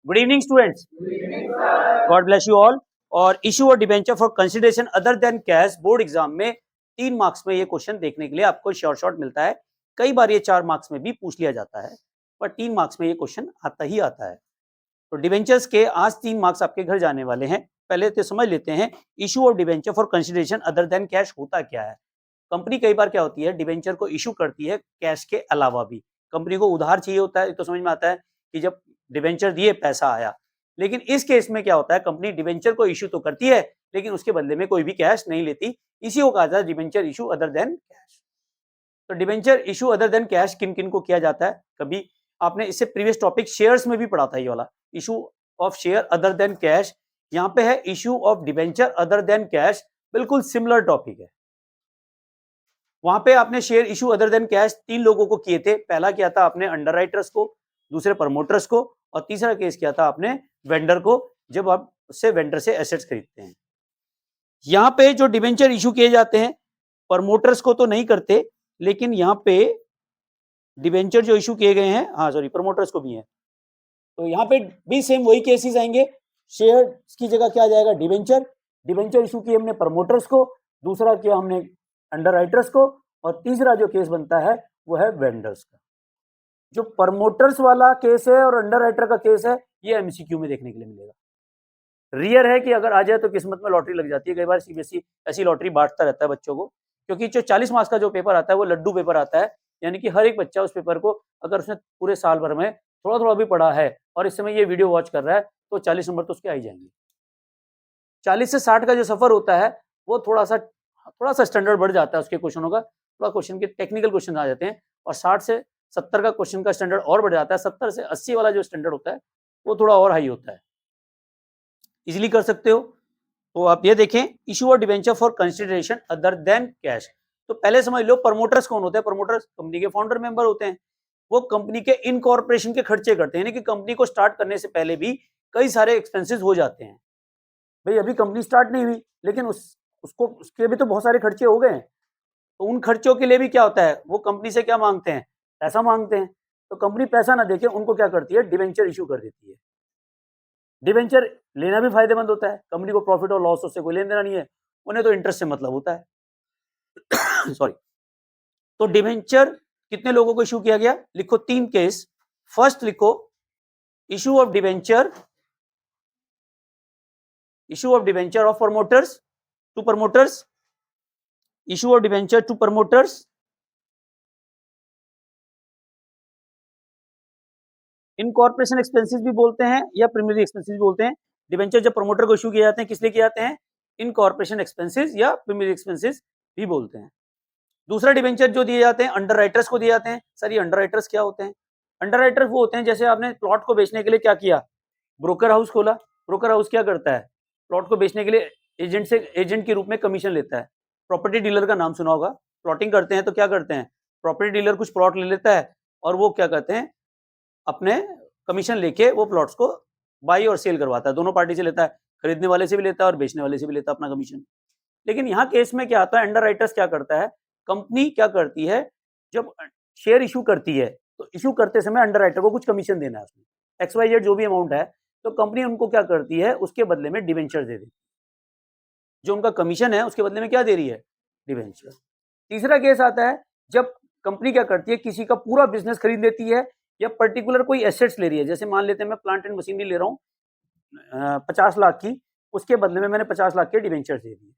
Good evening students, God bless you all. और issue और debenture for consideration other than cash board exam में 3 marks में ये question देखने के लिए आपको शॉर्ट मिलता है। कई बार ये 4 मार्क्स में भी पूछ लिया जाता है, पर 3 मार्क्स में ये क्वेश्चन आता ही आता है। तो डिबेंचर्स के आज 3 मार्क्स आपके घर जाने वाले हैं। पहले तो समझ लेते हैं इशू और debenture for consideration other than cash होता क्या है। कंपनी कई बार क्या होती है, डिबेंचर को इशू करती है कैश के अलावा भी। कंपनी को उधार चाहिए होता है तो समझ में आता है कि जब डिबेंचर दिए पैसा आया, लेकिन इस केस में क्या होता है, कंपनी डिबेंचर को इशू तो करती है लेकिन उसके बदले में कोई भी कैश नहीं लेती। इसी को कहा जाता है debenture issue other than cash. तो debenture issue other than cash किन किन को किया जाता है, कभी आपने इससे प्रीवियस टॉपिक शेयर्स में भी पढ़ा था। ये वाला issue of share other than cash, यहाँ पे है issue of debenture other than cash, बिल्कुल सिमिलर टॉपिक है। वहां पे आपने share issue other than cash 3 लोगों को किए थे। पहला किया था आपने अंडरराइटर्स को, दूसरे प्रमोटर्स को, और तीसरा केस किया था आपने वेंडर को, जब आप उससे वेंडर से एसेट्स खरीदते हैं। यहाँ पे जो डिबेंचर इशू किए जाते हैं प्रमोटर्स को तो नहीं करते, लेकिन यहाँ पे डिबेंचर जो इशू किए गए हैं, हाँ सॉरी, प्रमोटर्स को भी है। तो यहाँ पे भी सेम वही केसेस आएंगे। शेयर की जगह क्या आ जाएगा, डिबेंचर। डिबेंचर इशू किए हमने प्रमोटर्स को, दूसरा किया हमने अंडरराइटर्स को, और तीसरा जो केस बनता है वो है वेंडर्स का। जो प्रमोटर्स वाला केस है और अंडरराइटर का केस है, ये एमसीक्यू में देखने के लिए मिलेगा। रियर है कि अगर आ जाए तो किस्मत में लॉटरी लग जाती है। कई बार सीबीएसई ऐसी लॉटरी बांटता रहता है बच्चों को, क्योंकि जो 40 मार्क्स का जो पेपर आता है वो लड्डू पेपर आता है। यानी कि हर एक बच्चा उस पेपर को, अगर उसने पूरे साल भर में थोड़ा थोड़ा भी पढ़ा है और इस समय ये वीडियो वॉच कर रहा है, तो 40 नंबर तो उसके आ ही जाएंगे। 40 से 60 का जो सफर होता है वो थोड़ा सा स्टैंडर्ड बढ़ जाता है उसके क्वेश्चनों का, थोड़ा क्वेश्चन के टेक्निकल क्वेश्चन आ जाते हैं। और 60 से 70 का क्वेश्चन का स्टैंडर्ड और बढ़ जाता है। 70 से 80 वाला जो स्टैंडर्ड होता है वो थोड़ा और हाई होता है। इजीली कर सकते हो। तो आप ये देखें, इशू और debenture for consideration other than cash. तो पहले समझ लो प्रमोटर्स कौन होते हैं। प्रमोटर्स कंपनी के फाउंडर मेंबर होते हैं। वो कंपनी के इनकॉर्पोरेशन के खर्चे करते हैं, यानी कि कंपनी को स्टार्ट करने से पहले भी कई सारे एक्सपेंसेस हो जाते हैं। भाई अभी कंपनी स्टार्ट नहीं हुई, लेकिन उसके भी तो बहुत सारे खर्चे हो गए हैं। तो उन खर्चों के लिए भी क्या होता है, वो कंपनी से क्या मांगते हैं, पैसा मांगते हैं। तो कंपनी पैसा ना देके उनको क्या करती है, डिबेंचर इशू कर देती है। डिबेंचर लेना भी फायदेमंद होता है, कंपनी को प्रॉफिट और लॉस उससे कोई लेन देना नहीं है, उन्हें तो इंटरेस्ट से मतलब होता है। सॉरी। तो डिबेंचर कितने लोगों को इशू किया गया, लिखो 3 केस। फर्स्ट लिखो issue of debenture of promoters to promoters, issue of debenture to promoters. Incorporation expenses भी बोलते हैं या प्राइमरी एक्सपेंसेस भी बोलते हैं। डिबेंचर जब प्रमोटर को इशू किए जाते हैं, किस लिए किए जाते हैं, इनकॉर्पोरेशन एक्सपेंसेस या प्राइमरी एक्सपेंसेस भी बोलते हैं। दूसरा डिबेंचर जो दिए जाते हैं अंडरराइटर्स को दिए जाते हैं। सर ये अंडरराइटर्स क्या होते हैं? अंडरराइटर्स वो होते हैं, जैसे आपने प्लॉट को बेचने के लिए क्या किया, ब्रोकर हाउस खोला। ब्रोकर हाउस क्या करता है, प्लॉट को बेचने के लिए एजेंट के रूप में कमीशन लेता है। प्रॉपर्टी डीलर का नाम सुना होगा। प्लॉटिंग करते हैं तो क्या करते हैं, प्रॉपर्टी डीलर कुछ प्लॉट ले लेता है और वो क्या करते हैं, अपने कमीशन लेके वो प्लॉट्स को बाई और सेल करवाता है। दोनों पार्टी से लेता है, खरीदने वाले से भी लेता है और बेचने वाले से भी लेता है अपना कमीशन। लेकिन यहाँ केस में क्या आता है, अंडरराइटर्स क्या करता है, कंपनी क्या करती है, जब शेयर इशू करती है तो इशू करते समय अंडरराइटर को कुछ कमीशन देना है, उसमें XYZ जो भी अमाउंट है, तो कंपनी उनको क्या करती है, उसके बदले में डिबेंचर दे देती है। जो उनका कमीशन है उसके बदले में क्या दे रही है, डिबेंचर। तीसरा केस आता है जब कंपनी क्या करती है, किसी का पूरा बिजनेस खरीद लेती है या पर्टिकुलर कोई एसेट्स ले रही है। जैसे मान लेते हैं मैं प्लांट एंड मशीनरी ले रहा हूँ 50 लाख की, उसके बदले में मैंने 50 लाख के डिबेंचर दे दिए।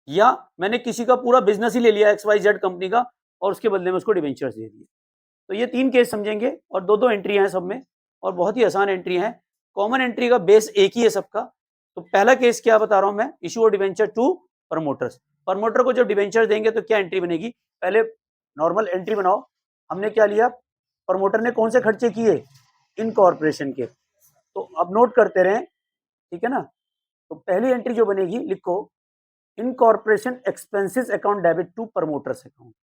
या मैंने किसी का पूरा बिजनेस ही ले लिया XYZ कंपनी का और उसके बदले में उसको डिबेंचर्स दे दिए। तो ये 3 केस समझेंगे और 2-2 एंट्री हैं सब में, और बहुत ही आसान एंट्री हैं। कॉमन एंट्री का बेस एक ही है सबका। तो पहला केस क्या बता रहा हूं मैं, issue of debenture to promoters. Promoter को जब डिबेंचर देंगे तो क्या एंट्री बनेगी, पहले नॉर्मल एंट्री बनाओ। हमने क्या लिया, प्रमोटर ने कौन से खर्चे किए, इनकॉर्पोरेशन के। तो अब नोट करते रहें, ठीक है ना। तो पहली एंट्री जो बनेगी, लिखो incorporation expenses account debit to promoters account.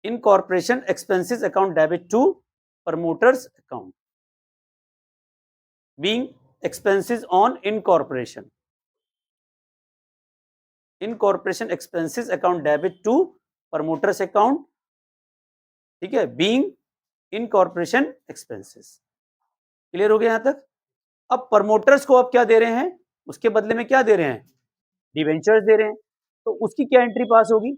Incorporation expenses account debit to promoters account, being expenses on incorporation expenses account debit to promoters account, ठीक है, being incorporation expenses। क्लियर हो गया यहां तक? अब प्रमोटर्स को अब क्या दे रहे हैं, उसके बदले में क्या दे रहे हैं, डिवेंचर्स दे रहे हैं, तो उसकी क्या एंट्री पास होगी,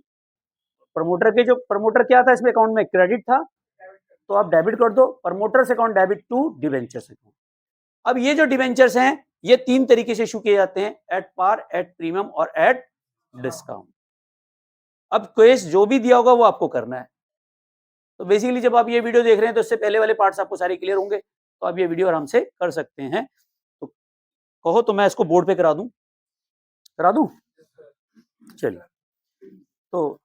प्रमोटर के जो प्रमोटर क्या था इसमें अकाउंट में, क्रेडिट था, तो आप डेबिट कर दो, promoters account debit to debentures account. अब ये जो डिवेंचर्स हैं ये तीन तरीके से इशू किए जाते हैं, एट पार, एट प्रीमियम और एट डिस्काउंट। अब केस जो भी दिया होगा वो आपको करना है। तो बेसिकली जब आप ये वीडियो देख रहे हैं तो इससे पहले वाले पार्ट्स आपको सारे क्लियर होंगे, तो आप ये वीडियो आराम से कर सकते हैं। तो कहो तो मैं इसको बोर्ड पे करा दूं, करा दूं? चलिए, तो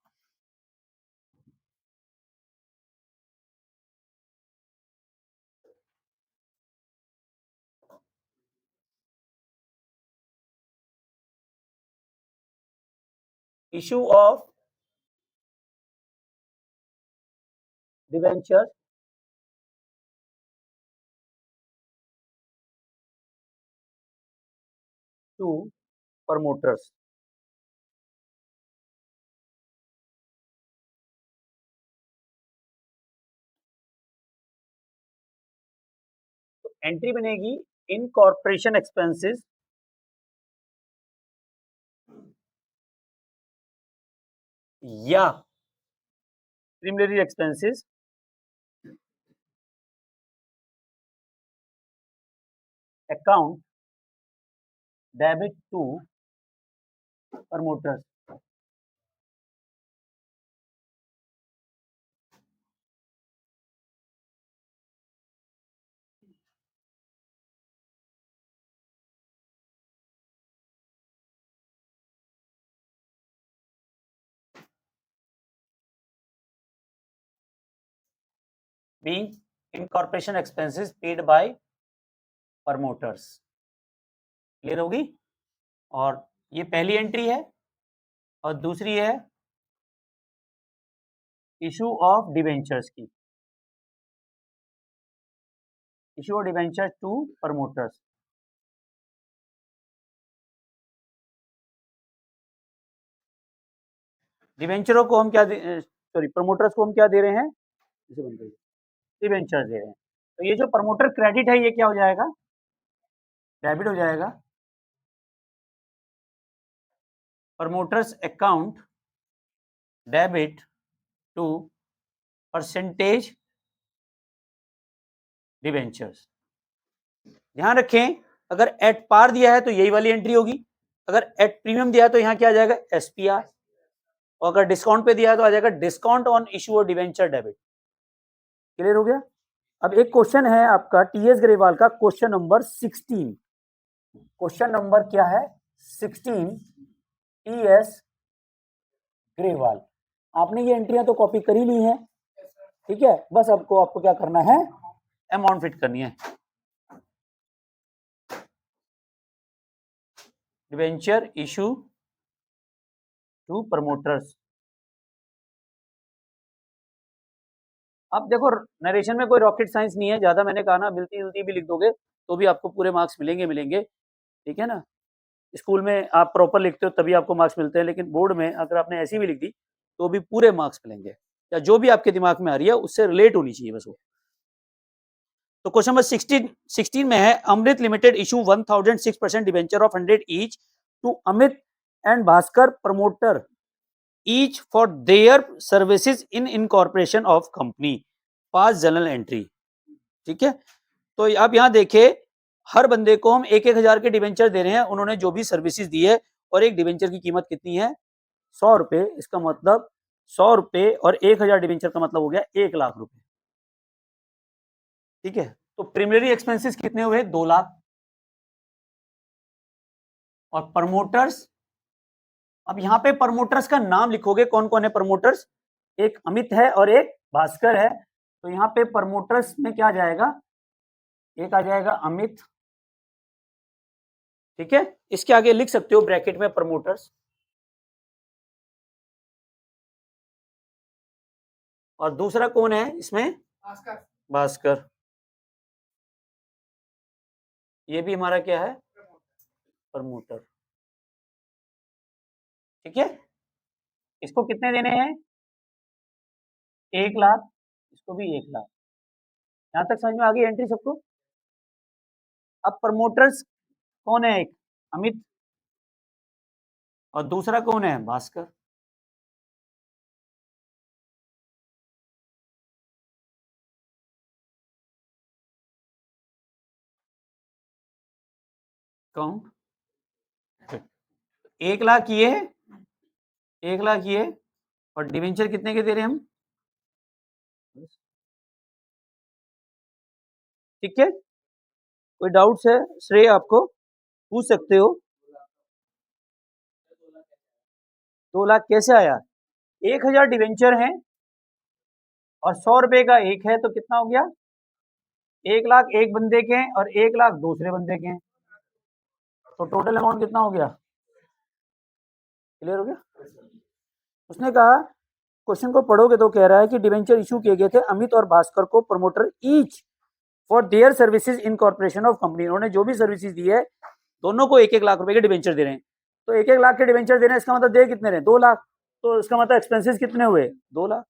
issue of debenture to promoters. तो एंट्री बनेगी इन कॉर्पोरेशन एक्सपेंसेस या preliminary expenses account debit to promoters. being incorporation expenses paid by promoters। Clear होगी? और ये पहली एंट्री है और दूसरी है इशू ऑफ डिवेंचर्स की, issue of debentures to promoters. डिवेंचरों को हम क्या सॉरी प्रमोटर्स को हम क्या दे रहे हैं, इसे बंद करिए, डिवेंचर्स दे रहे हैं। तो ये जो प्रमोटर क्रेडिट है ये क्या हो जाएगा, डेबिट हो जाएगा। Promoters account debit to percentage debentures. ध्यान रखें, अगर एट पार दिया है तो यही वाली एंट्री होगी, अगर एट प्रीमियम दिया है तो यहाँ क्या आ जाएगा, एसपीआर, और अगर डिस्काउंट पे दिया है तो आ जाएगा डिस्काउंट ऑन इशू और डिवेंचर डेबिट। क्लियर हो गया? अब एक क्वेश्चन है आपका टीएस ग्रेवाल का, क्वेश्चन नंबर 16। क्वेश्चन नंबर क्या है, 16, टीएस ग्रेवाल। आपने ये एंट्रियां तो कॉपी कर ही ली हैं, ठीक है, बस आपको क्या करना है, अमाउंट फिट करनी है। Debenture issue to promoters. अब देखो नरेशन में कोई रॉकेट साइंस नहीं है, ज्यादा मैंने कहा ना, मिलती जुलती भी लिख दोगे तो भी आपको पूरे मार्क्स मिलेंगे, ठीक है ना। स्कूल में आप प्रॉपर लिखते हो तभी आपको मार्क्स मिलते हैं, लेकिन बोर्ड में अगर आपने ऐसी भी लिख दी तो भी पूरे मार्क्स मिलेंगे, या जो भी आपके दिमाग में आ रही है उससे रिलेट होनी चाहिए बस वो। तो क्वेश्चन नंबर 16 में है, Amrit limited issue 1006% debenture of 100 each to Amit and Bhaskar promoter each for their services in incorporation of company, pass journal entry. ठीक है, तो आप यहां देखें, हर बंदे को हम 1,000 के डिवेंचर दे रहे हैं, उन्होंने जो भी सर्विसेज दी है, और एक डिवेंचर की कीमत कितनी है, 100 रुपए। इसका मतलब 100 रुपए और 1,000 डिवेंचर का मतलब हो गया 1,00,000 रुपए। ठीक है, तो प्रीमियरी एक्सपेंसेस कितने हुए, 2 लाख। और प्रमोटर्स, अब यहां पे प्रमोटर्स का नाम लिखोगे, कौन कौन है प्रमोटर्स, एक अमित है और एक भास्कर है, तो यहां पे प्रमोटर्स में क्या जाएगा, एक आ जाएगा अमित, ठीक है, इसके आगे लिख सकते हो ब्रैकेट में प्रमोटर्स, और दूसरा कौन है इसमें, भास्कर। ये भी हमारा क्या है, प्रमोटर। ठीक है, इसको कितने देने हैं, 1,00,000, इसको भी 1,00,000। यहां तक समझ में आ गई एंट्री सबको? अब प्रमोटर्स कौन है? एक अमित और दूसरा कौन है? भास्कर। कौन? 1,00,000 ये है, 1,00,000 ये, और डिवेंचर कितने के दे रहे हैं हम? ठीक है, कोई डाउट्स है? श्रेय आपको पूछ सकते हो। 2,00,000 कैसे आया? 1,000 डिवेंचर हैं और 100 रुपए का एक है, तो कितना हो गया? 1,00,000 एक बंदे के हैं और 1,00,000 दूसरे बंदे के हैं, तो टोटल अमाउंट कितना हो गया? क्लियर हो गया? उसने कहा, क्वेश्चन को पढ़ोगे तो कह रहा है कि डिवेंचर इशू किए गए थे अमित और भास्कर को, promoter each for their services in corporation of company. उन्होंने जो भी सर्विसेज दी है, दोनों को 1-1 लाख रुपए के डिवेंचर दे रहे हैं। तो 1-1 लाख के डिवेंचर दे रहे हैं, इसका मतलब दे कितने रहे? 2,00,000। तो इसका मतलब एक्सपेंसेस कितने हुए? 2,00,000।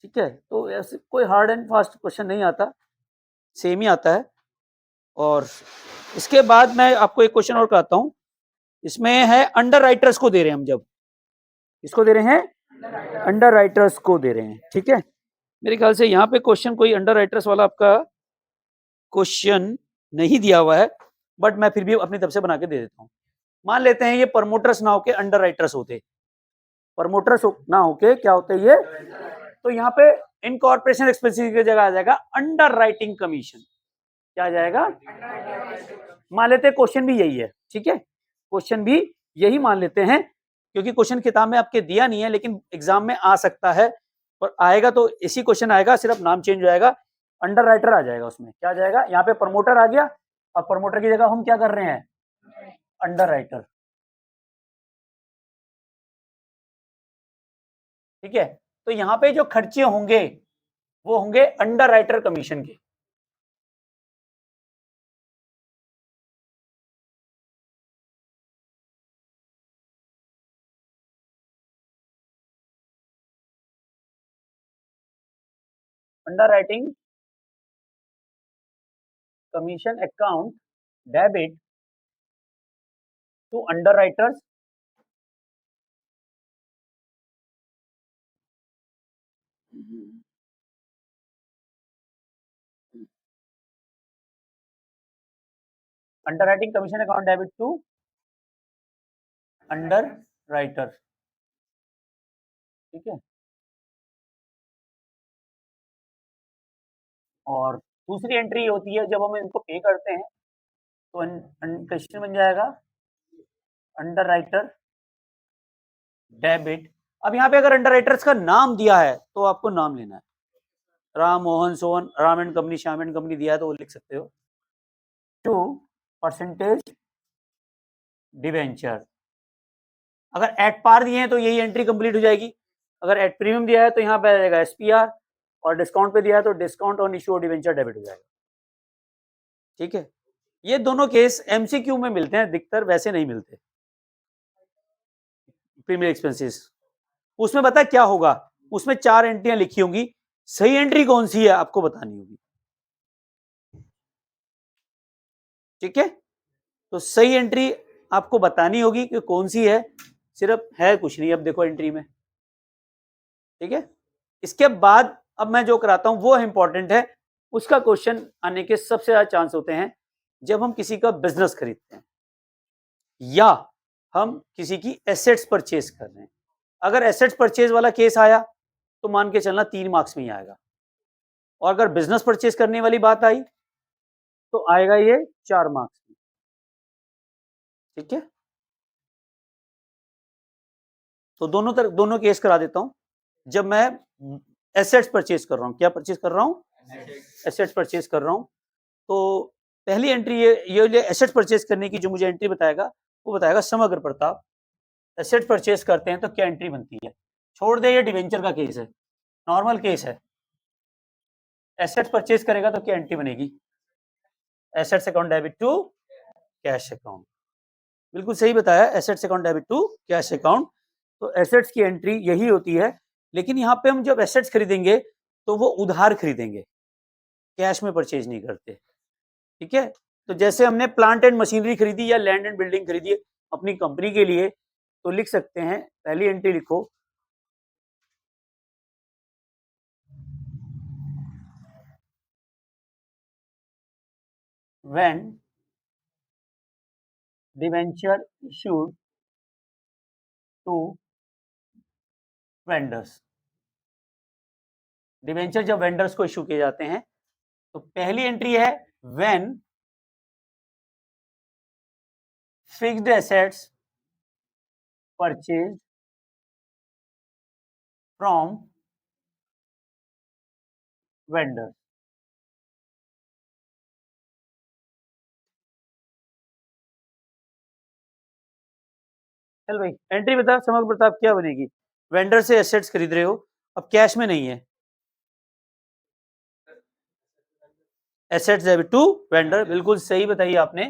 ठीक है, तो ऐसे कोई हार्ड एंड फास्ट क्वेश्चन नहीं आता, सेम ही आता है। और इसके बाद मैं आपको एक क्वेश्चन और कराता हूं, इसमें है अंडर राइटर्स को दे रहे हैं हम, जब इसको दे रहे हैं, अंडर राइटर्स को दे रहे हैं। ठीक है, मेरे ख्याल से यहाँ पे क्वेश्चन कोई अंडर राइटर्स वाला आपका क्वेश्चन नहीं दिया हुआ है, बट मैं फिर भी अपनी तरफ से बना के दे देता हूँ। मान लेते हैं ये प्रमोटर्स ना होके अंडर राइटर्स होते, प्रमोटर्स ना होके क्या होते ये, तो यहाँ पे इनकॉर्पोरेशन एक्सपेंसेस की जगह आ जाएगा अंडर राइटिंग कमीशन। क्या आ जाएगा? मान लेते हैं क्वेश्चन भी यही है। ठीक है, क्वेश्चन भी यही मान लेते हैं, क्योंकि क्वेश्चन किताब में आपके दिया नहीं है, लेकिन एग्जाम में आ सकता है, और आएगा तो इसी क्वेश्चन आएगा, सिर्फ नाम चेंज हो जाएगा, अंडर राइटर आ जाएगा उसमें। क्या आ जाएगा? यहाँ पे प्रमोटर आ गया, और प्रमोटर की जगह हम क्या कर रहे हैं? Under writer. ठीक है, तो यहाँ पे जो खर्चे होंगे वो होंगे अंडर राइटर कमीशन के। Underwriting commission account debit to underwriters underwriting commission account debit to underwriter. ठीक है, और दूसरी एंट्री होती है जब हम इनको पे करते हैं, तो क्वेश्चन बन जाएगा अंडर राइटर डेबिट। अब यहाँ पे अगर अंडर राइटर्स का नाम दिया है तो आपको नाम लेना है, Ram Mohan Sohan, Ram and company, Shyam and company दिया है तो वो लिख सकते हो। 2% डिवेंचर, अगर एट पार दिए हैं तो यही एंट्री कंप्लीट हो जाएगी, अगर एट प्रीमियम दिया है तो यहाँ पे आ जाएगा एसपीआर, और डिस्काउंट पे दिया है तो discount on issue debenture debit हो जाएगा। ठीक है, ये दोनों केस एमसीक्यू में मिलते हैं, अधिकतर वैसे नहीं मिलते। प्रीमियम एक्सपेंसेस उसमें पता है क्या होगा, उसमें 4 एंट्रियां लिखी होंगी, सही एंट्री कौन सी है आपको बतानी होगी। ठीक है, तो सही एंट्री आपको बतानी होगी कि कौन सी है, सिर्फ है कुछ नहीं। अब देखो एंट्री में, ठीक है, इसके बाद अब मैं जो कराता हूं वो इंपॉर्टेंट है, उसका क्वेश्चन आने के सबसे ज्यादा चांस होते हैं जब हम किसी का बिजनेस खरीदते हैं या हम किसी की एसेट्स परचेज कर रहे हैं। अगर एसेट्स परचेज वाला केस आया तो मान के चलना 3 मार्क्स में ही आएगा, और अगर बिजनेस परचेज करने वाली बात आई तो आएगा ये 4 मार्क्स में। ठीक है, तो दोनों केस करा देता हूं। जब मैं एसेट्स परचेज कर रहा हूं, क्या परचेज कर रहा हूं? एसेट्स परचेज कर रहा हूं, तो पहली एंट्री ये एसेट्स परचेज करने की जो मुझे एंट्री बताएगा वो बताएगा समग्र प्रताप। एसेट्स परचेज करते हैं तो क्या एंट्री बनती है? छोड़ दे, ये डिवेंचर का केस है, नॉर्मल केस है। एसेट्स परचेज करेगा तो क्या एंट्री बनेगी? Assets account debit to cash account. बिल्कुल सही बताया, assets account debit to cash account. तो एसेट्स की एंट्री यही होती है, लेकिन यहाँ पे हम जब एसेट्स खरीदेंगे तो वो उधार खरीदेंगे, कैश में परचेज नहीं करते। ठीक है, तो जैसे हमने प्लांट एंड मशीनरी खरीदी या लैंड एंड बिल्डिंग खरीदी अपनी कंपनी के लिए, तो लिख सकते हैं, पहली एंट्री लिखो, when debenture issued to vendors. Debenture जब वेंडर्स को इशू किए जाते हैं, तो पहली एंट्री है when fixed assets purchased from vendors. चल भाई एंट्री बता समग्र प्रताप, क्या बनेगी? वेंडर से एसेट्स खरीद रहे हो, अब कैश में नहीं है, एसेट्स डेबिट टू वेंडर, बिल्कुल सही बताइए आपने।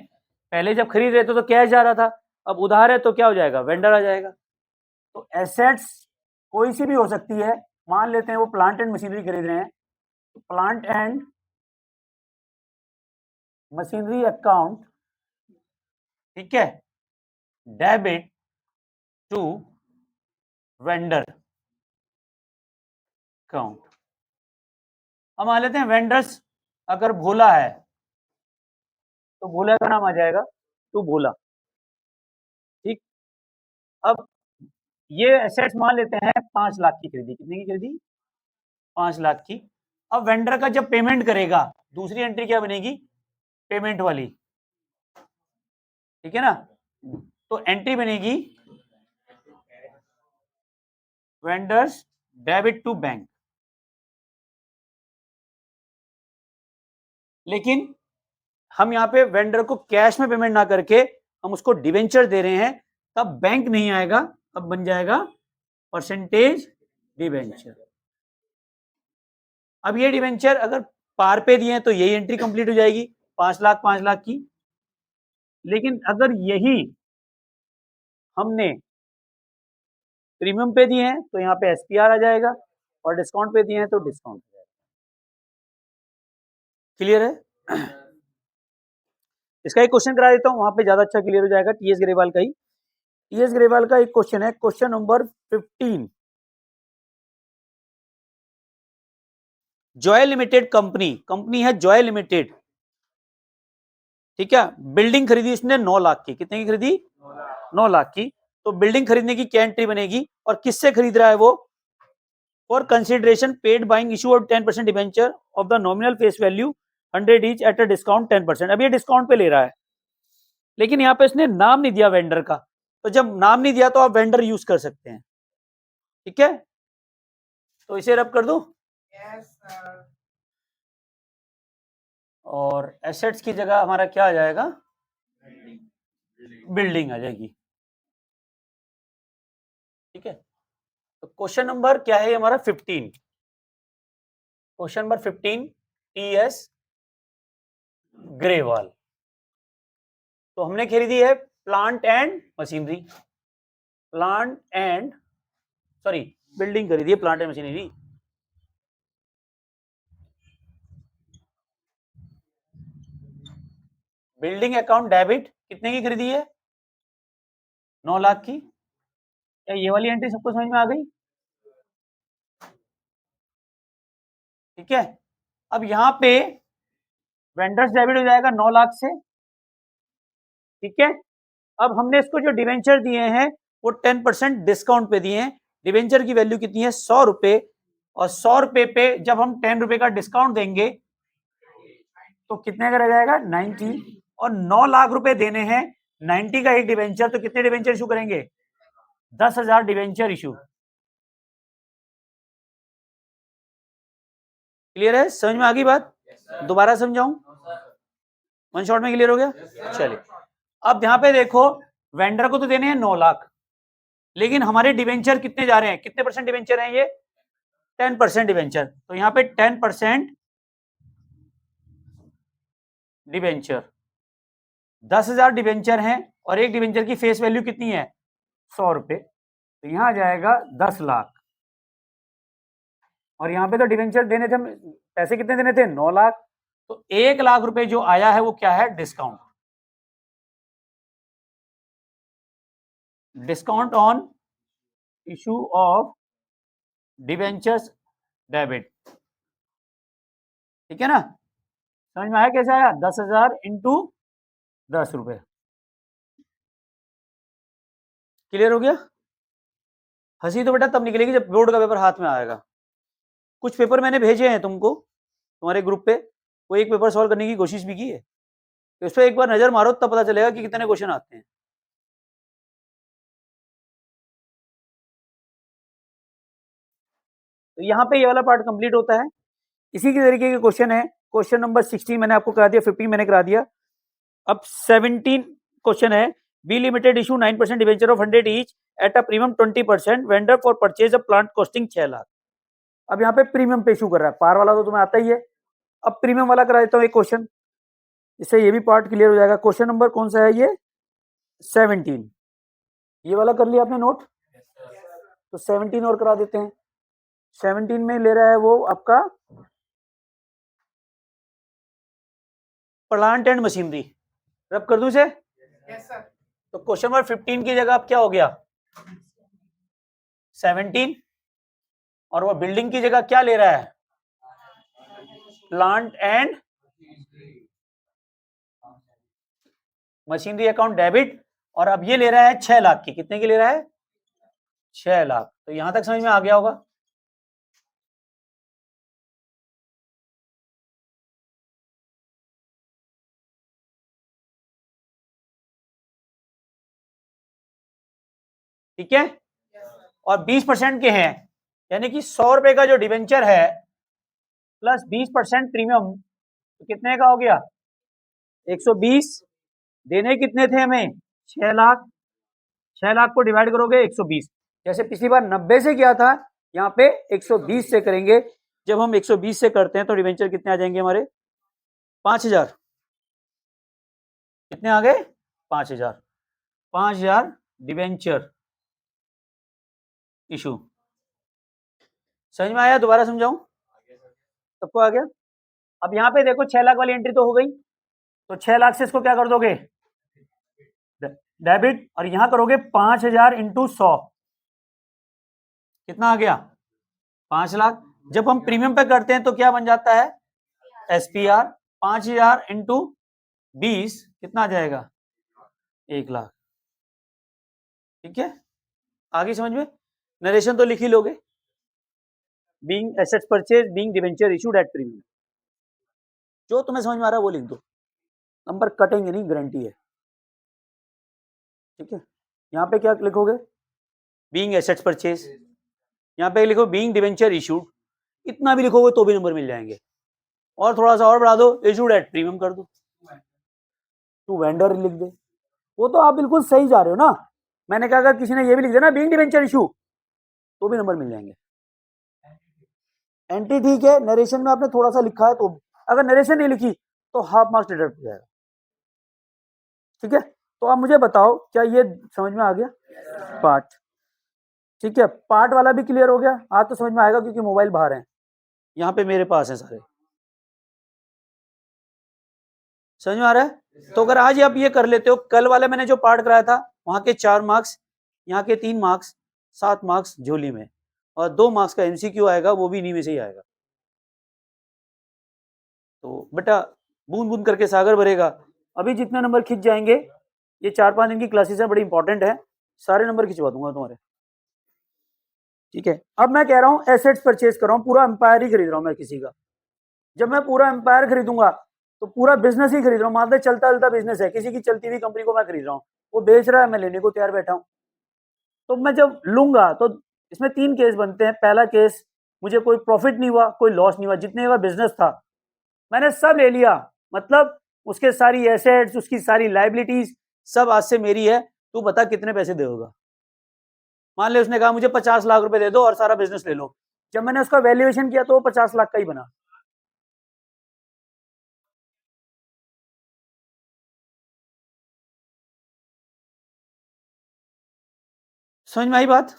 पहले जब खरीद रहे थे तो कैश जा रहा था, अब उधार है तो क्या हो जाएगा, वेंडर आ जाएगा। तो एसेट्स कोई सी भी हो सकती है, मान लेते हैं वो प्लांट एंड मशीनरी खरीद रहे हैं, तो प्लांट एंड मशीनरी अकाउंट, ठीक है, डेबिट टू वेंडर अकाउंट। अब मान लेते हैं वेंडर्स अगर भोला है, तो भोला का नाम आ जाएगा टू भोला, ठीक। अब ये एसेट्स मान लेते हैं 5 लाख की खरीदी, कितने की खरीदी, 5 लाख की। अब वेंडर का जब पेमेंट करेगा, दूसरी एंट्री क्या बनेगी, पेमेंट वाली, ठीक है ना, तो एंट्री बनेगी वेंडर्स डेबिट टू बैंक। लेकिन हम यहाँ पे वेंडर को कैश में पेमेंट ना करके हम उसको डिवेंचर दे रहे हैं, तब बैंक नहीं आएगा, तब बन जाएगा परसेंटेज डिवेंचर। अब ये डिवेंचर अगर पार पे दिए हैं तो यही एंट्री कंप्लीट हो जाएगी, 5 लाख की। लेकिन अगर यही हमने प्रीमियम पे दिए हैं तो यहाँ पे एसपीआर आ जाएगा, और डिस्काउंट पे दिए हैं तो डिस्काउंट आ जाएगा। क्लियर है? इसका एक क्वेश्चन करा देता हूँ, वहां पे ज्यादा अच्छा क्लियर हो जाएगा, टीएस ग्रेवाल का ही। टीएस ग्रेवाल का एक क्वेश्चन है, question number 15। Joy limited company है जॉय लिमिटेड, ठीक है, बिल्डिंग खरीदी इसने 9 लाख की, कितने की खरीदी, 9 लाख की। तो बिल्डिंग खरीदने की क्या एंट्री बनेगी, और किससे खरीद रहा है वो, for consideration paid buying issue of 10% debenture of the nominal face value 100 each at a discount 10%। अब ये डिस्काउंट पे ले रहा है, लेकिन यहाँ पे इसने नाम नहीं दिया वेंडर का, तो जब नाम नहीं दिया तो आप वेंडर यूज कर सकते हैं, ठीक है। तो इसे रब कर दो, और एसेट्स की जगह हमारा क्या आ जाएगा, बिल्डिंग आ जाएगी, ठीक है। तो क्वेश्चन नंबर क्या है हमारा 15, क्वेश्चन नंबर 15 टीएस ग्रेवाल। तो हमने खरीदी है plant and machinery, plant and sorry building खरीदी है, plant and machinery. Building account debit कितने की खरीदी है, 9 लाख की। क्या ये वाली एंट्री सबको समझ में आ गई, ठीक है। अब यहाँ पे वेंडर्स डेबिट हो जाएगा 9 लाख से, ठीक है। अब हमने इसको जो डिवेंचर दिए हैं वो 10% डिस्काउंट पे दिए हैं, डिवेंचर की वैल्यू कितनी है, 100 रुपए, और 100 रुपए पे जब हम 10 रुपए का डिस्काउंट देंगे तो कितने का रह जाएगा, 90, और 9 लाख रुपए देने हैं, 90 का एक डिवेंचर, तो कितने डिवेंचर इशू करेंगे, 10,000 डिवेंचर इशू। क्लियर है, समझ में आ गई बात, दोबारा समझाऊं, वन शॉट में क्लियर हो गया, चलिए। अब यहां पे देखो, वेंडर को तो देने हैं 9 लाख, लेकिन हमारे डिवेंचर कितने जा रहे हैं, कितने परसेंट डिवेंचर हैं ये, 10% डिवेंचर, तो यहाँ पे 10% डिवेंचर, 10,000 डिवेंचर हैं, और एक डिवेंचर की फेस वैल्यू कितनी है, 100 रुपए, तो यहां आ जाएगा 10 लाख, और यहाँ पे तो डिवेंचर देने थे, पैसे कितने देने थे, 9 लाख, तो 1 लाख रुपए जो आया है वो क्या है? Discount. Discount on issue of debentures debit, ठीक है ना? समझ में आया कैसे आया? 10,000 इंटू 10 रुपए। क्लियर हो गया? हंसी तो बेटा तब निकलेगी जब बोर्ड का पेपर हाथ में आएगा। कुछ पेपर मैंने भेजे हैं तुमको, तुम्हारे ग्रुप पे, वो एक पेपर सॉल्व करने की कोशिश भी की है, तो इस पे एक बार नजर मारो तब पता चलेगा कि कितने क्वेश्चन आते हैं। तो यहाँ पे ये वाला पार्ट कंप्लीट होता है। इसी के तरीके के क्वेश्चन है। क्वेश्चन नंबर 16 मैंने आपको करा दिया, 15 मैंने करा दिया। अब 17 क्वेश्चन है, B limited issue 9% debenture of 100 each at a premium 20%, vendor for purchase a plant costing 6 lakh. अब यहाँ पे प्रीमियम पे इशू कर रहा है, पार वाला तो तुम्हें आता ही है। अब प्रीमियम वाला करा देता हूँ एक क्वेश्चन, इससे ये भी पार्ट क्लियर हो जाएगा। क्वेश्चन नंबर कौन सा है ये? 17। ये वाला कर लिया आपने नोट? तो 17 और करा देते हैं। 17 में ले रहा है वो आपका प्लांट एंड मशीनरी। रब कर दूं इसे? Yes sir. तो क्वेश्चन नंबर 15 की जगह अब क्या हो गया? 17, और वो बिल्डिंग की जगह क्या ले रहा है? Plant and machinery account debit, और अब ये ले रहा है 6 लाख की। कितने की ले रहा है? 6 लाख। तो यहां तक समझ में आ गया होगा? ठीक है। और 20% के हैं, यानी कि 100 रुपए का जो डिवेंचर है प्लस 20% प्रीमियम, तो कितने का हो गया? 120। देने कितने थे हमें? 6 लाख। 6 लाख को डिवाइड करोगे 120, जैसे पिछली बार 90 से किया था, यहाँ पे 120 से करेंगे। जब हम 120 से करते हैं तो डिवेंचर कितने आ जाएंगे हमारे? 5000। कितने आ गए? 5000। 5000 डिवेंचर इशू। समझ में आया? दोबारा समझाऊं? सबको आ गया? अब यहाँ पे देखो 6 लाख वाली एंट्री तो हो गई, तो 6 लाख से इसको क्या कर दोगे? डेबिट। और यहां करोगे 5000 इंटू 100, कितना आ गया? 5 लाख। जब हम प्रीमियम पे करते हैं तो क्या बन जाता है? एसपीआर। 5000 इंटू 20 कितना आ जाएगा? 1 लाख। ठीक है, आगे समझ में? नरेशन तो लिख ही लोगे, being assets purchase, being debenture issued at premium. जो तुम्हें समझ में आ रहा है वो लिख दो, नंबर कटेंगे नहीं, गारंटी है। ठीक है, यहाँ पे क्या लिखोगे? Being assets purchase. यहाँ पे लिखो बीइंग डिवेंचर इशूड। इतना भी लिखोगे तो भी नंबर मिल जाएंगे। और थोड़ा सा और बढ़ा दो, इशूड एट प्रीमियम कर दो, टू वेंडर लिख दे। वो तो आप बिल्कुल सही जा रहे हो ना। मैंने कहा अगर किसी ने ये भी लिख दिया ना बीइंग डिवेंचर इशू, तो भी नंबर मिल जाएंगे। एंट्री ठीक है, नरेशन में आपने थोड़ा सा लिखा है, तो अगर नरेशन नहीं लिखी तो हाफ मार्क्स डिडक्ट हो जाएगा। ठीक है, तो आप मुझे बताओ क्या ये समझ में आ गया? पार्ट ठीक है, पार्ट वाला भी क्लियर हो गया। आज तो समझ में आएगा क्योंकि मोबाइल बाहर है, यहाँ पे मेरे पास है सारे। समझ में आ रहा है? तो अगर आज आप ये कर लेते हो, कल वाले मैंने जो पार्ट कराया था वहां के 4 मार्क्स, यहाँ के 3 मार्क्स, 7 मार्क्स झोली में, और 2 मार्क्स का एमसीक्यू आएगा, वो भी इन्हीं में से ही आएगा। तो बेटा बूंद बूंद करके सागर भरेगा। अभी जितने नंबर खिंच जाएंगे, ये 4-5 दिन की क्लासेस है, बड़ी इंपॉर्टेंट है, सारे नंबर खिंचवा दूंगा तुम्हारे। ठीक है, अब मैं कह रहा हूँ एसेट्स परचेज कर रहा हूँ, पूरा एम्पायर ही खरीद रहा हूँ मैं किसी का। जब मैं पूरा एम्पायर खरीदूंगा तो पूरा बिजनेस ही खरीद रहा हूँ, मान लो चलता चलता बिजनेस है, किसी की चलती हुई कंपनी को मैं खरीद रहा हूँ, वो बेच रहा है, मैं लेने को तैयार बैठा हूँ। तो मैं जब लूंगा तो इसमें 3 केस बनते हैं। पहला केस, मुझे कोई प्रॉफिट नहीं हुआ, कोई लॉस नहीं हुआ, जितने का बिजनेस था मैंने सब ले लिया, मतलब उसके सारी एसेट्स, उसकी सारी लाइबिलिटीज सब आज से मेरी है, तू बता कितने पैसे देगा। मान ले उसने कहा मुझे 50 लाख रुपए दे दो और सारा बिजनेस ले लो, जब मैंने उसका वैल्यूएशन किया तो वो 50 लाख का ही बना। समझ में आई बात?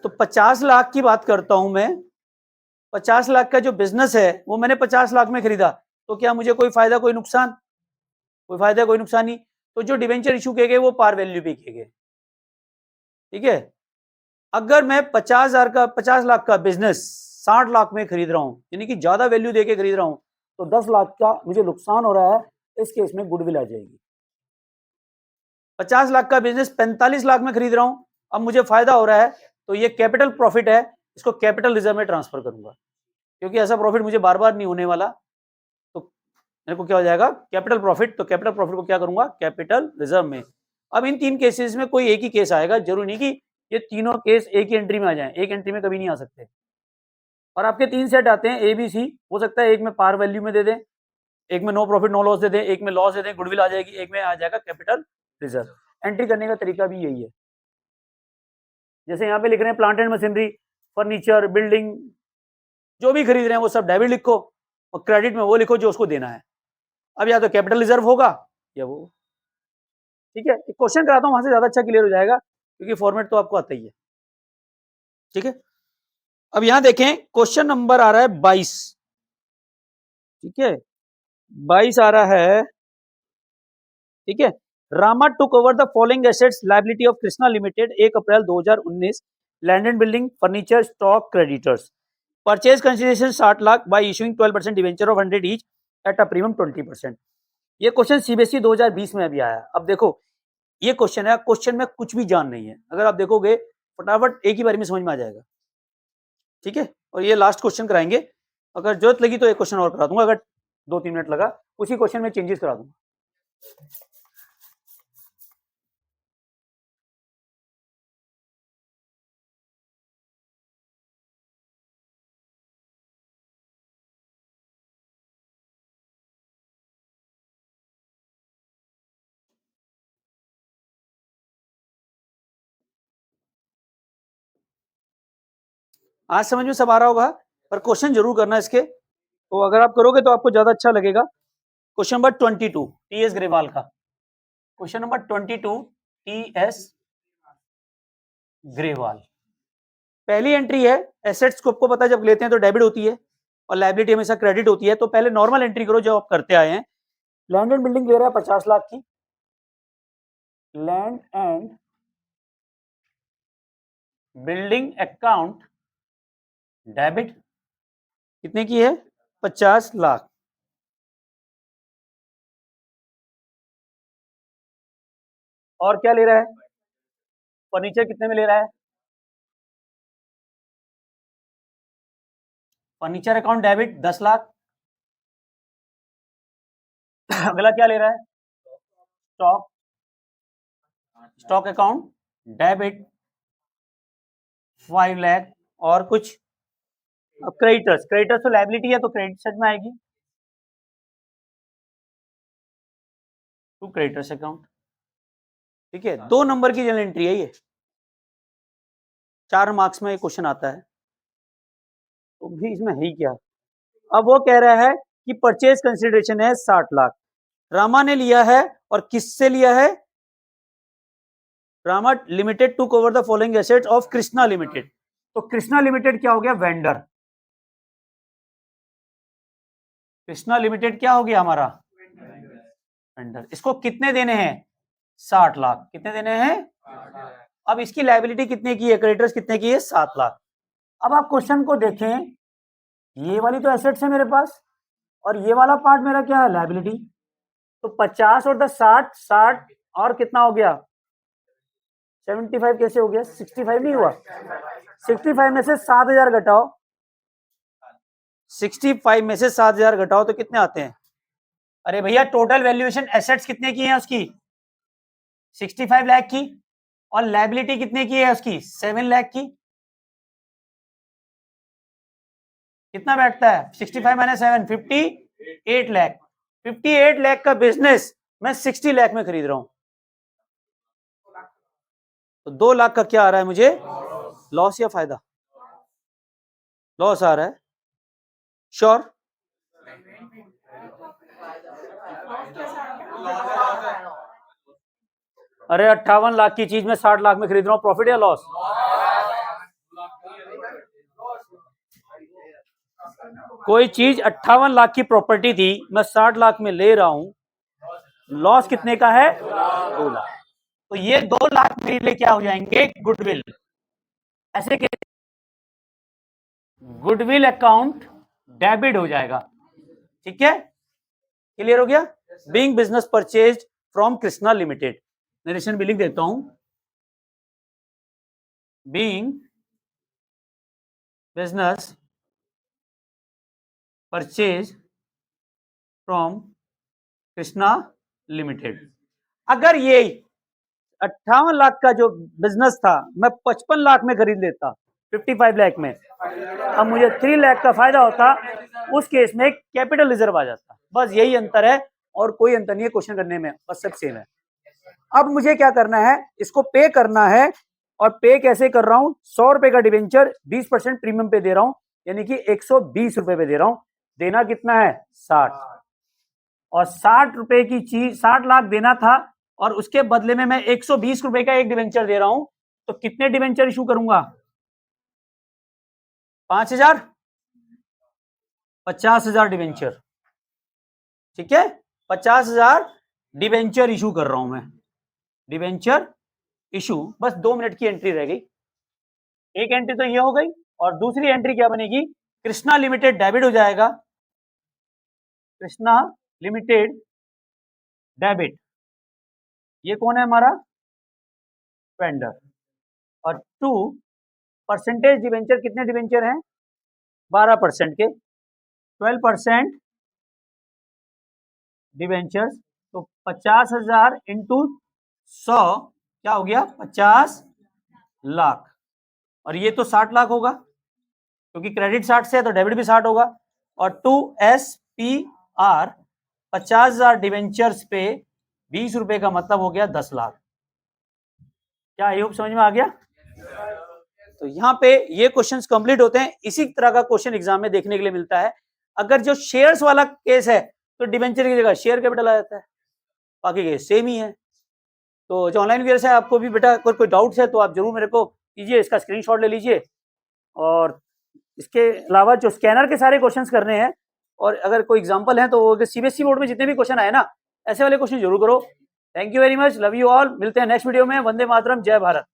तो 50 लाख की बात करता हूं मैं, 50 लाख का जो बिजनेस है वो मैंने 50 लाख में खरीदा, तो क्या मुझे कोई फायदा कोई नुकसान? कोई फायदा कोई नुकसान नहीं। तो जो डिवेंचर इशू किए गए वो पार वैल्यू पे किए गए, ठीक है। अगर मैं 50 लाख का बिजनेस 60 लाख में खरीद रहा हूं, यानी कि ज्यादा वैल्यू देके खरीद रहा हूं, तो 10 लाख का मुझे नुकसान हो रहा है, इस केस में गुडविल आ जाएगी। 50 लाख का बिजनेस 45 लाख में खरीद रहा हूं, अब मुझे फायदा हो रहा है, तो ये कैपिटल प्रॉफिट है, इसको कैपिटल रिजर्व में ट्रांसफर करूंगा, क्योंकि ऐसा प्रॉफिट मुझे बार बार नहीं होने वाला। तो मेरे को क्या हो जाएगा, कैपिटल प्रॉफिट। तो कैपिटल प्रॉफिट को क्या करूंगा, कैपिटल रिजर्व में। अब इन तीन केसेस में कोई एक ही केस आएगा, जरूरी नहीं कि ये तीनों केस एक ही एंट्री में आ जाएं, एक एंट्री में कभी नहीं आ सकते। और आपके 3 सेट आते हैं ए बी सी, हो सकता है एक में पार वैल्यू में दे दें, एक में नो प्रॉफिट नो लॉस दे दें, एक में लॉस दे दें, गुडविल आ जाएगी, एक में आ जाएगा कैपिटल रिजर्व। एंट्री करने का तरीका भी यही है। जैसे यहाँ पे लिख रहे हैं plant and machinery, furniture, building, जो भी खरीद रहे हैं वो सब डेबिट लिखो, और क्रेडिट में वो लिखो जो उसको देना है। अब या तो कैपिटल रिजर्व होगा या वो, ठीक है। क्वेश्चन कराता हूँ, वहां से ज्यादा अच्छा क्लियर हो जाएगा, क्योंकि फॉर्मेट तो आपको आता ही है, ठीक है। अब यहां देखें, क्वेश्चन नंबर आ रहा है 22, ठीक है, 22 आ रहा है, ठीक है। Rama took over the following assets liability of Krishna limited 1 April 2019, land and building, furniture, stock, creditors. Purchase consideration 60 lakh bye issuing 12% debenture of 100 each at a premium 20%। ये क्वेश्चन सीबीएसई 2020 में अभी आया। अब देखो, ये क्वेश्चन है, क्वेश्चन में कुछ भी जान नहीं है, अगर आप देखोगे फटाफट एक ही बार में समझ में आ जाएगा, ठीक है। और ये लास्ट क्वेश्चन कराएंगे, अगर जरूरत लगी तो एक क्वेश्चन और करा दूंगा, अगर 2-3 मिनट लगा उसी क्वेश्चन में चेंजेस करा दूंगा। आज समझ में सब आ रहा होगा, पर क्वेश्चन जरूर करना इसके, तो अगर आप करोगे तो आपको ज्यादा अच्छा लगेगा। क्वेश्चन नंबर 22 टीएस ग्रेवाल का, क्वेश्चन नंबर 22 टीएस ग्रेवाल। पहली एंट्री है, एसेट्स को आपको पता है जब लेते हैं तो डेबिट होती है और लायबिलिटी हमेशा क्रेडिट होती है। तो पहले नॉर्मल एंट्री करो जो आप करते आए हैं। लैंड एंड बिल्डिंग ले रहा है 50 लाख की, land and building account debit कितने की है, 50 लाख। और क्या ले रहा है, फर्नीचर कितने में ले रहा है, फर्नीचर अकाउंट डेबिट 10 लाख। अगला क्या ले रहा है, stock, stock account debit 5 lakh. और कुछ, अब क्रेडिटर्स, क्रेडिटर्स तो लायबिलिटी है तो क्रेडिट सेट में आएगी, टू क्रेडिटर्स अकाउंट, ठीक है। 2 नंबर की जनरल एंट्री है ये, 4 मार्क्स में ये क्वेश्चन आता है, तो भी इसमें है ही क्या। अब वो कह रहा है कि परचेज कंसिडरेशन है 60 लाख, रामा ने लिया है, और किससे लिया है, Rama limited to cover the following assets of Krishna limited. तो कृष्णा लिमिटेड क्या हो गया, वेंडर। कृष्णा लिमिटेड क्या हो गया हमारा, वेंडर। इसको कितने देने हैं, 60 लाख। कितने देने हैं, अब इसकी लायबिलिटी कितने की है, क्रेडिटर्स कितने की है, 7 लाख। अब आप क्वेश्चन को देखें, ये वाली तो एसेट्स है मेरे पास, और ये वाला पार्ट मेरा क्या है, लायबिलिटी। तो 50 और 10 60, 60 और कितना हो गया, 75 कैसे हो गया, 65 नहीं हुआ, 65 में से 7000 घटाओ, 65 में से 7000 घटाओ तो कितने आते हैं। अरे भैया टोटल वैल्यूएशन एसेट्स कितने की है उसकी, 65 लाख की, और लायबिलिटी कितने की है उसकी, 7 लाख की। कितना बैठता है, 65 माइनस 7, 58 लाख। 58 लाख का बिजनेस मैं 60 लाख में खरीद रहा हूं, तो 2 लाख का क्या आ रहा है मुझे, लॉस या फायदा, लॉस आ रहा है। श्योर, अरे 58 लाख की चीज में 60 लाख में खरीद रहा हूं, प्रॉफिट या लॉस, कोई चीज 58 लाख की प्रॉपर्टी थी, मैं 60 लाख में ले रहा हूं, लॉस कितने का है? 2 लाख। तो ये 2 लाख मेरे लिए क्या हो जाएंगे? गुडविल। ऐसे के गुडविल अकाउंट डेबिट हो जाएगा। ठीक है, क्लियर हो गया? Being business purchase from Krishna limited, narration billing देता हूं। Being business purchase from Krishna limited. अगर ये 58 लाख का जो बिजनेस था मैं 55 लाख में खरीद लेता, 55 लाख में, अब मुझे 3 लाख का फायदा होता, उस केस में कैपिटल रिजर्व आ जाता। बस यही अंतर है और कोई अंतर नहीं है क्वेश्चन करने में, बस सब सेम है। अब मुझे क्या करना है? इसको पे करना है। और पे कैसे कर रहा हूं? 100 रुपए का डिवेंचर 20% प्रीमियम पे दे रहा हूं, यानी कि 120 रुपए पे दे रहा हूं। देना कितना है? 60। और 60 रुपए की चीज 60 लाख देना था और उसके बदले में मैं 120 रुपए का एक डिवेंचर दे रहा हूं, तो कितने डिवेंचर इशू करूंगा? 5000, 50,000 डिवेंचर। ठीक है, 50,000 डिवेंचर इशू कर रहा हूं मैं, डिवेंचर इशू। बस 2 मिनट की एंट्री रह गई। एक एंट्री तो ये हो गई और दूसरी एंट्री क्या बनेगी? कृष्णा लिमिटेड डेबिट हो जाएगा, कृष्णा लिमिटेड डेबिट। ये कौन है हमारा? वेंडर। और 2 परसेंटेज डिवेंचर, कितने डिवेंचर हैं? 12% के, 12% डिवेंचर्स। तो 50,000 इंटू 100 क्या हो गया? 50 लाख। और ये तो 60 लाख होगा, क्योंकि क्रेडिट 60 से है तो डेबिट भी 60 होगा। और 2SPR 50,000 डिवेंचर्स पे 20 रुपए का मतलब हो गया 10 लाख। क्या आई होप समझ में आ गया? तो यहाँ पे ये क्वेश्चंस कंप्लीट होते हैं। इसी तरह का क्वेश्चन एग्जाम में देखने के लिए मिलता है। अगर जो शेयर्स वाला केस है तो डिवेंचर की जगह शेयर कैपिटल आ जाता है, बाकी केस सेम ही है। तो जो ऑनलाइन वीडियो है, आपको भी बेटा अगर कोई डाउट्स है तो आप जरूर मेरे को कीजिए, इसका स्क्रीनशॉट ले लीजिए। और इसके अलावा जो स्कैनर के सारे क्वेश्चंस करने हैं, और अगर कोई एग्जांपल है तो सीबीएसई बोर्ड में जितने भी क्वेश्चन आए ना, ऐसे वाले क्वेश्चन जरूर करो। Thank you very much, love you all. मिलते हैं नेक्स्ट वीडियो में। वंदे मातरम, जय भारत।